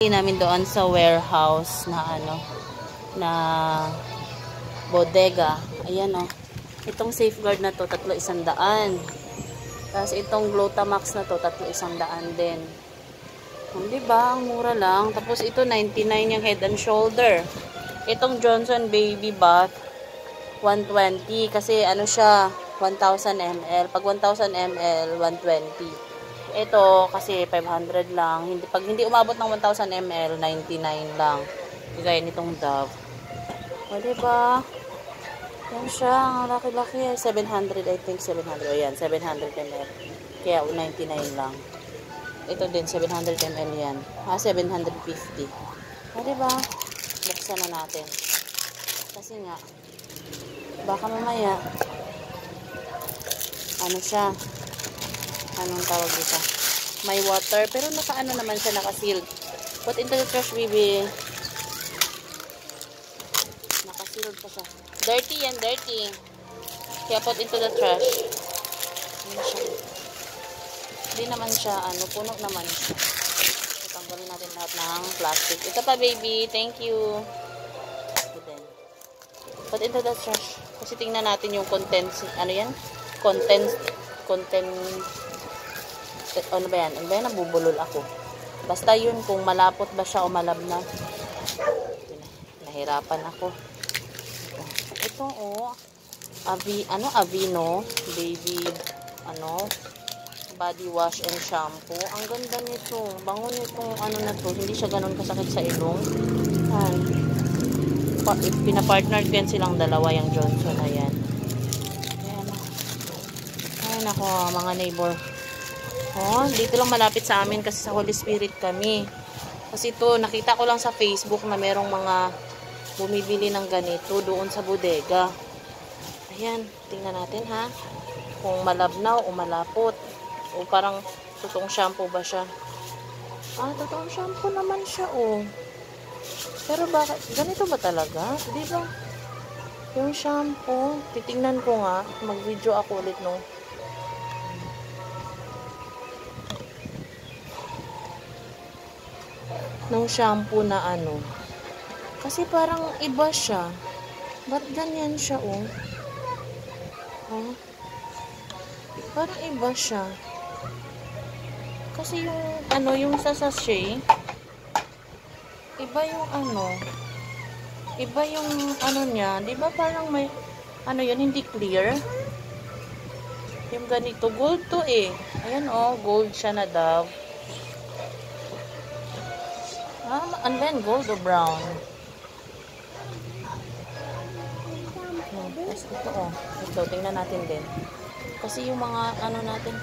Namin doon sa warehouse na ano, na bodega. Ayan o. Itong safeguard na to, 3,100. Tapos itong Glutamax na to, 3,100 din. Diba? Ang mura lang. Tapos ito, 99 yung head and shoulder. Itong Johnson Baby Bath, 120. Kasi ano siya, 1,000 ml. Pag 1,000 ml, 120. Ito, kasi 500 lang. Pag hindi umabot ng 1,000 ml, 99 lang. Gaya nitong Dove. O, diba? Yan siya. Ang laki-laki. 700, I think 700. O, yan. 700 ml. Kaya, 99 lang. Ito din, 700 ml yan. 750. O, diba? Buksan na natin. Kasi nga, baka mamaya, ano siya, anong tawag dito? May water. Pero naka-ano naman siya, naka-sealed. Put into the trash, baby. Naka-sealed pa siya. Dirty yan, dirty. Kaya put into the trash. Ano siya? Hindi naman siya, ano, puno naman siya. So, tanggalin natin lahat ng plastic. Ito pa, baby. Thank you. Ito din. Put into the trash. Kasi tingnan natin yung contents. Ano yan? Content. Ano ba yan? Ano ba yan? Nabubulol ako. Basta yun, kung malapot ba siya o malabnaw. Nahirapan ako. Ito, oh. Aveeno. Baby, body wash and shampoo. Ang ganda nito. Bango nitong ano na to. Hindi siya ganun kasakit sa ilong. Ayan. Pinapartner ko yan silang dalawa, yung Johnson. Ayan. Ayan. Ayan ako, mga neighbor. Oh, dito lang malapit sa amin kasi sa Holy Spirit kami. Kasi ito, nakita ko lang sa Facebook na merong mga bumibili ng ganito doon sa bodega. Ayan, tingnan natin ha. Kung malabnaw o malapot. O parang totoong shampoo ba siya? Totoong shampoo naman siya, oh. Pero bakit? Ganito ba talaga? Di ba? Yung shampoo, titingnan ko nga. Mag-video ako ulit nung shampoo na ano. Kasi parang iba siya. Ba't ganyan siya, oh? Oh? Parang iba siya. Kasi yung, yung sa sachet, iba yung iba yung niya. Di ba parang may, yun, hindi clear? Yung ganito, gold to eh. Ayan, oh, gold siya na Dove. And then gold or brown. Ito, oh. Ito, tingnan natin din. Kasi yung mga, natin,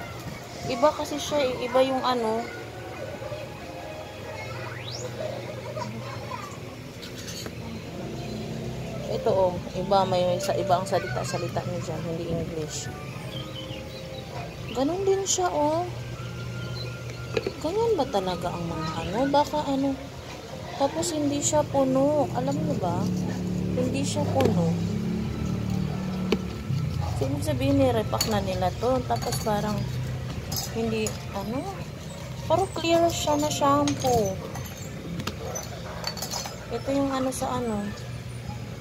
iba kasi siya, iba yung ito, oh. Iba, iba ang salita niya dyan, hindi English. Ganun din siya, oh. Ganyan ba talaga ang mga Baka tapos hindi siya puno. Alam mo ba? Hindi siya puno. So, ibig sabihin, ni-repack na nila to. Tapos parang hindi, parang clear siya na shampoo. Ito yung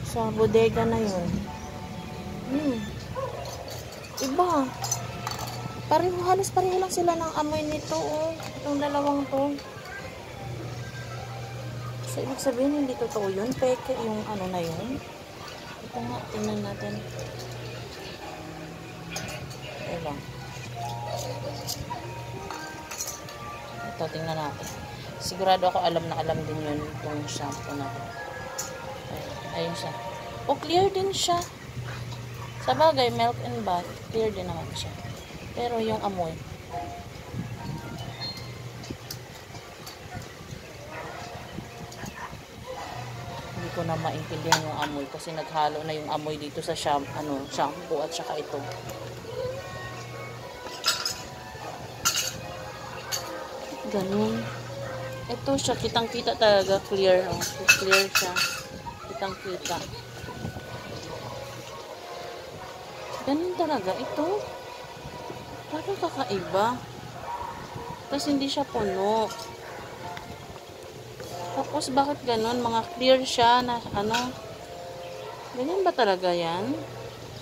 sa bodega na yun. Iba. Halos pareho lang sila ng amoy nito, oh. Itong dalawang to. So, ibig sabihin, hindi totoo yun. Peke yung na yun. Ito nga, tingnan natin. Ito lang. Ito, tingnan natin. Sigurado ako alam din yun itong shampoo na ito. Ayun siya. Oh, clear din siya. Sa bagay, milk and bath, clear din naman siya. Pero yung amoy, hindi ko na maintindihan yung amoy kasi naghalo na yung amoy dito sa shampoo at saka ito. Ganun. Ito siya, kitang-kita talaga, clear. Oh. Clear siya. Kitang-kita. Ganun talaga. Ito. Parang kakaiba. Tapos hindi siya puno. Tapos, bakit ganun? Mga clear siya na, ano, ganyan ba talaga yan?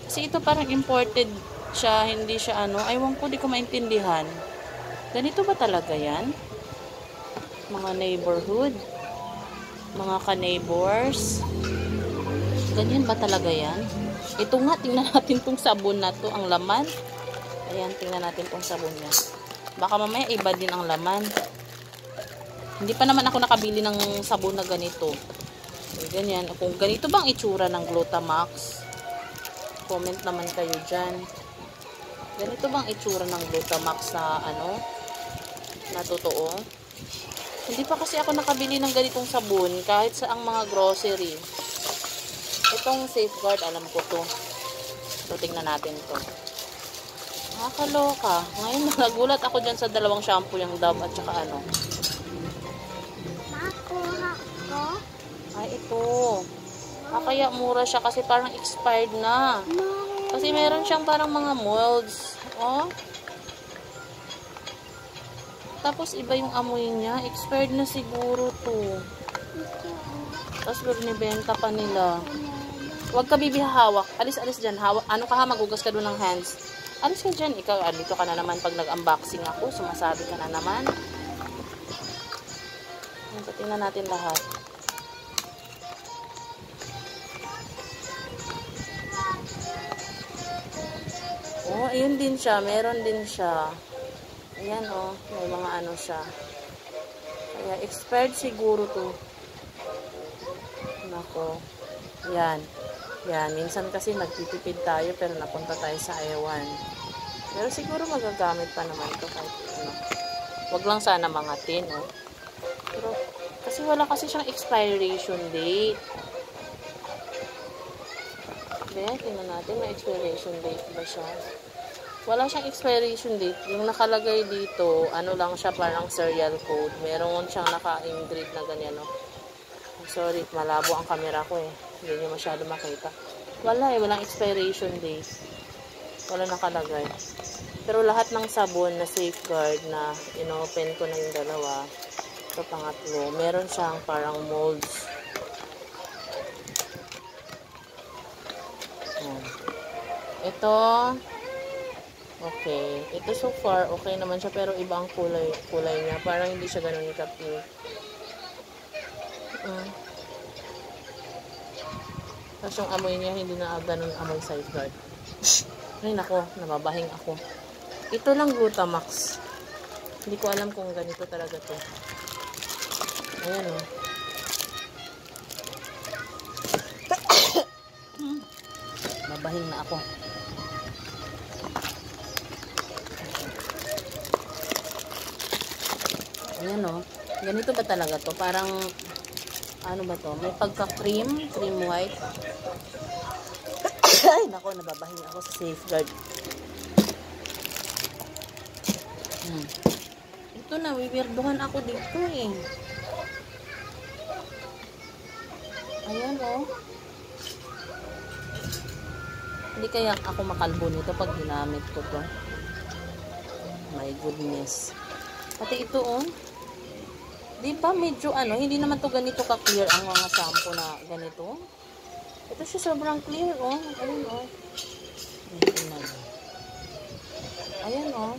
Kasi ito parang imported siya, hindi siya, ano, aywan ko, di ko maintindihan. Ganito ba talaga yan? Mga neighborhood, mga ka-neighbors, ganyan ba talaga yan? Ito nga, tingnan natin tong sabon na to, ang laman. Ayan, tingnan natin tong sabon niya. Baka mamaya iba din ang laman. Hindi pa naman ako nakabili ng sabon na ganito. Ganyan. Kung ganito bang itsura ng Glutamax, comment naman kayo dyan. Ganito bang itsura ng Glutamax na ano, na totoo? Hindi pa kasi ako nakabili ng ganitong sabon kahit sa ang mga grocery. Itong Safeguard, alam ko to. So, tingnan natin to. Nakakaloka. Ngayon, nagulat ako dyan sa dalawang shampoo, yung Dove at saka ano. Makuha ko. Ay, ito. Kaya mura siya kasi parang expired na. Kasi meron siyang parang mga molds. Oh. Tapos iba yung amoy niya. Expired na siguro to. Tapos binibenta pa nila. Huwag ka bibihawak. Alis-alis dyan. Ano ka ha? Magugas ka doon ng hands. Alis ka dyan. Ikaw, dito ka na naman pag nag-unboxing ako. Sumasabi ka na naman. So, tingnan natin lahat. Oh, ayun din siya. Meron din siya. Ayan, oh. May mga ano siya. Kaya, expired siguro to. Nako. Yan. Yan. Minsan kasi nagtitipid tayo pero napunta tayo sa ewan. Pero siguro magagamit pa naman to kahit ano. Wag lang sana mga tin, oh. Pero, kasi wala kasi siyang expiration date. Kaya, tingnan natin, may expiration date ba siya? Wala siyang expiration date. Yung nakalagay dito, ano lang siya, parang serial code. Meron siyang naka-engrave na ganyan, no? Sorry, malabo ang camera ko eh. Hindi nyo masyado makita. Wala eh, walang expiration date. Wala nakalagay. Pero lahat ng sabon na Safeguard na inopen ko na yung dalawa, ito pangatlo, meron siyang parang molds. Ito, okay. Ito so far, okay naman siya, pero iba ang kulay niya. Parang hindi siya ganun ka-pink. Tapos yung amoy niya, hindi na ganun amoy Safeguard. Ay, nako, nababahing ako. Ito lang Glutamax. Hindi ko alam kung ganito talaga to. Ayan o. Mabahing na ako. Ayan o. Ganito ba talaga to? Parang, ano ba to? May pagka-cream. Cream white. Ay, nako, nababahing ako sa Safeguard. Ito na, wiwirduhan ako dito eh. Ayan oh. Hindi kaya ako makalbo nito pag ginamit ko to. My goodness. Pati ito oh. Di ba medyo ano, hindi naman to ganito ka-clear ang mga shampoo na ganito. Ito siya sobrang clear oh. Ayan oh. Ayan oh.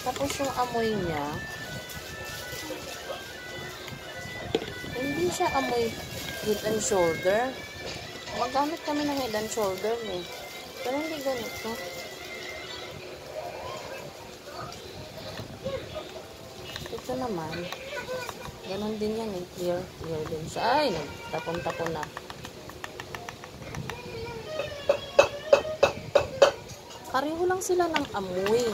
Tapos yung amoy niya, hindi siya amoy Head and Shoulder. Magamit kami ng Head and Shoulder eh. Pero hindi ganito. Ito naman, ganon din yan eh. Clear din siya. Ay, nagtapon-tapon na. Pareho lang sila ng amoy.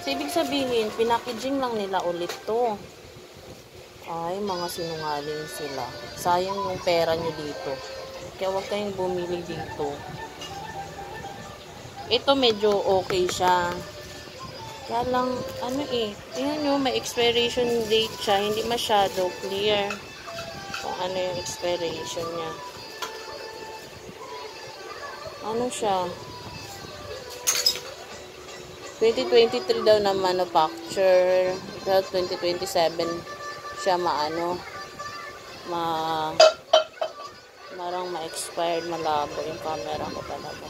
So, ibig sabihin, pinackaging lang nila ulit to. Ay, mga sinungaling sila. Sayang yung pera nyo dito. Kaya huwag kayong bumili dito. Ito medyo okay siya. Kaya lang, ano eh, tingnan nyo, may expiration date siya. Hindi masyado clear kung ano yung expiration niya. Ano siya? 2023 daw na manufacture. Pero 2027 siya marang ma-expired, malabo yung camera ko talaga.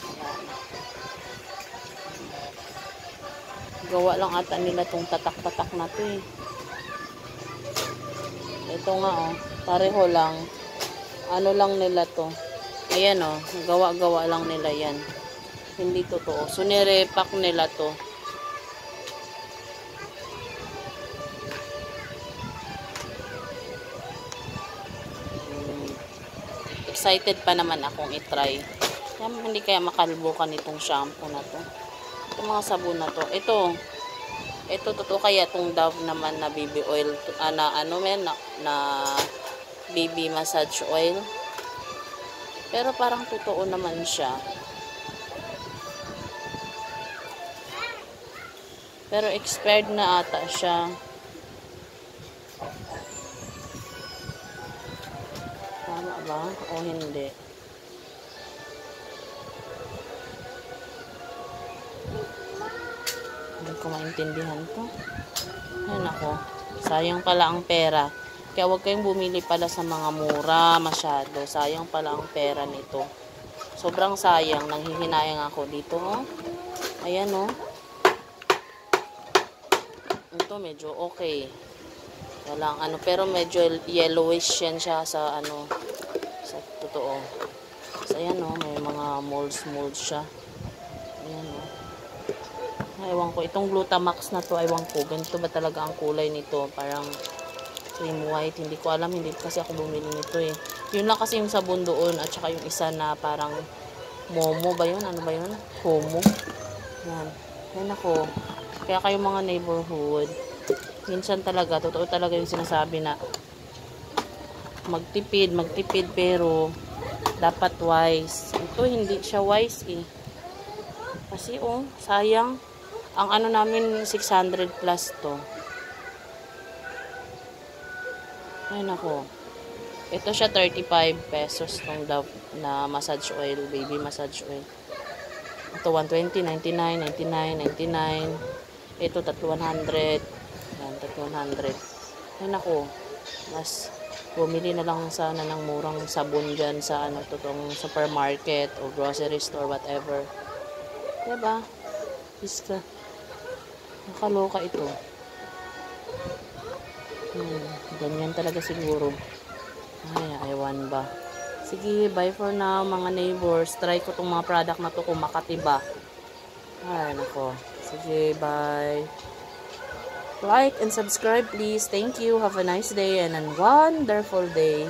Ayan. Gawa lang ata nila tong tatak-tatak na to eh. Ito nga oh, pareho lang. Ano lang nila to. Ayan oh, gawa-gawa lang nila yan. Hindi totoo. So nirepack nila to. Excited pa naman akong i-try. Hindi kaya makalbukan itong shampoo na to. Itong mga sabon na to. Ito totoo kaya itong Dove naman na baby oil. Na baby massage oil. Pero parang totoo naman siya. Pero expired na ata siya. Tama ba? O hindi? Hindi ko maintindihan to. Ayun ako. Sayang pala ang pera. Kaya huwag kayong bumili pala sa mga mura masyado. Sayang pala ang pera nito. Sobrang sayang. Nanghihinayang ako dito. Oh. Ayan oh. Ito medyo okay. Walang pero medyo yellowish yan siya sa sa totoo. So ayan oh, may mga molds siya. Ayan oh. Ewan ko, itong Glutamax na to, ewan ko, ganito ba talaga ang kulay nito? Parang cream white, hindi ko alam, hindi kasi ako bumili nito eh. Yun lang kasi yung sabon doon, at saka yung isa na parang Momo ba yun? Ano ba yun? Homo. Yan. Yan ako. Kaya kayo mga neighborhood, minsan talaga, totoo talaga yung sinasabi na magtipid pero dapat wise. Ito hindi siya wise eh. Kasi oh, sayang. Ang namin 600 plus to. Ayun ako. Ito siya 35 pesos tong Dove na massage oil, baby massage oil. Ito 120, 99, 99, 99. Ito 100. Yan, 100. Ayun ako. Mas bumili na lang sana ng murang sabon dyan sa totoong supermarket o grocery store, whatever. Diba? Iska. Nakaloka ito. Ganyan talaga siguro. Ay, ewan ba. Sige, bye for now mga neighbors. Try ko tong mga product na to kung makatiba. Ay, nako. Sige, bye. Like and subscribe please. Thank you. Have a nice day and a wonderful day.